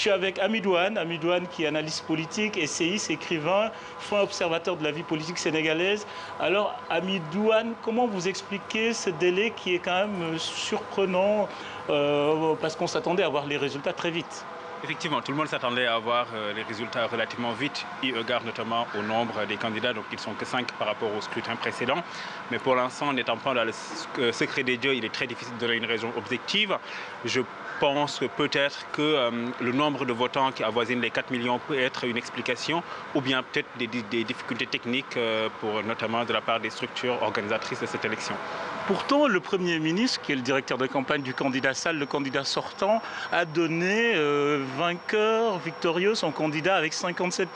Je suis avec Amidouane, qui est analyste politique, essayiste, écrivain, fin observateur de la vie politique sénégalaise. Alors Amidouane, comment vous expliquez ce délai qui est quand même surprenant parce qu'on s'attendait à voir les résultats très vite? Effectivement, tout le monde s'attendait à avoir les résultats relativement vite, eu égard notamment au nombre des candidats, donc ils ne sont que 5 par rapport au scrutin précédent. Mais pour l'instant, n'étant pas dans le secret des dieux, il est très difficile de donner une raison objective. Je pense peut-être que le nombre de votants qui avoisine les 4 millions peut être une explication, ou bien peut-être des difficultés techniques, notamment de la part des structures organisatrices de cette élection. Pourtant, le Premier ministre, qui est le directeur de campagne du candidat Sall, le candidat sortant, a donné vainqueur, victorieux, son candidat avec 57%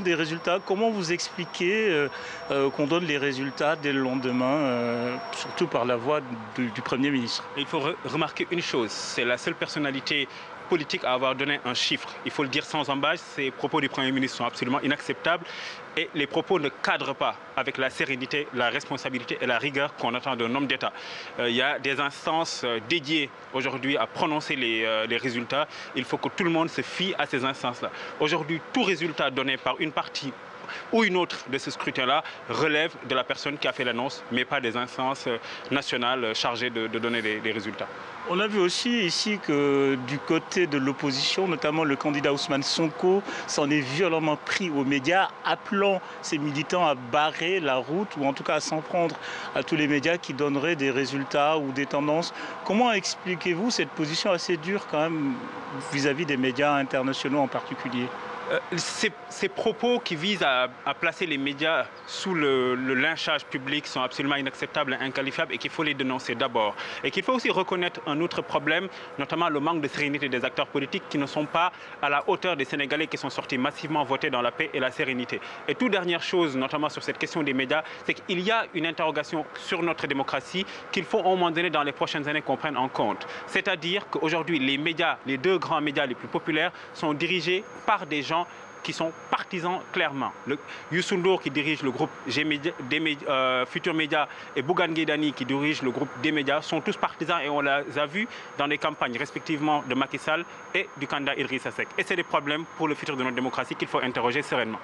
des résultats. Comment vous expliquez qu'on donne les résultats dès le lendemain, surtout par la voix du Premier ministre? Il faut remarquer une chose, c'est la seule personnalité politique à avoir donné un chiffre. Il faut le dire sans embâche, ces propos du Premier ministre sont absolument inacceptables et les propos ne cadrent pas avec la sérénité, la responsabilité et la rigueur qu'on attend d'un homme d'État. Il y a des instances dédiées aujourd'hui à prononcer les résultats. Il faut que tout le monde se fie à ces instances-là. Aujourd'hui, tout résultat donné par une partie ou une autre de ce scrutin-là relève de la personne qui a fait l'annonce, mais pas des instances nationales chargées de donner les résultats. On a vu aussi ici que du côté de l'opposition, notamment le candidat Ousmane Sonko, s'en est violemment pris aux médias, appelant ses militants à barrer la route ou en tout cas à s'en prendre à tous les médias qui donneraient des résultats ou des tendances. Comment expliquez-vous cette position assez dure quand même vis-à-vis des médias internationaux en particulier? Ces propos qui visent à placer les médias sous le lynchage public sont absolument inacceptables et inqualifiables et qu'il faut les dénoncer d'abord. Et qu'il faut aussi reconnaître un autre problème, notamment le manque de sérénité des acteurs politiques qui ne sont pas à la hauteur des Sénégalais qui sont sortis massivement voter dans la paix et la sérénité. Et toute dernière chose, notamment sur cette question des médias, c'est qu'il y a une interrogation sur notre démocratie qu'il faut à un moment donné dans les prochaines années qu'on prenne en compte. C'est-à-dire qu'aujourd'hui, les médias, les 2 grands médias les plus populaires sont dirigés par des gens qui sont partisans clairement. Youssou N'Dour qui dirige le groupe Futur Média et Bougane Gueye Dany qui dirige le groupe des médias sont tous partisans et on les a vus dans les campagnes respectivement de Macky Sall et du candidat Idrissa Seck. Et c'est des problèmes pour le futur de notre démocratie qu'il faut interroger sereinement.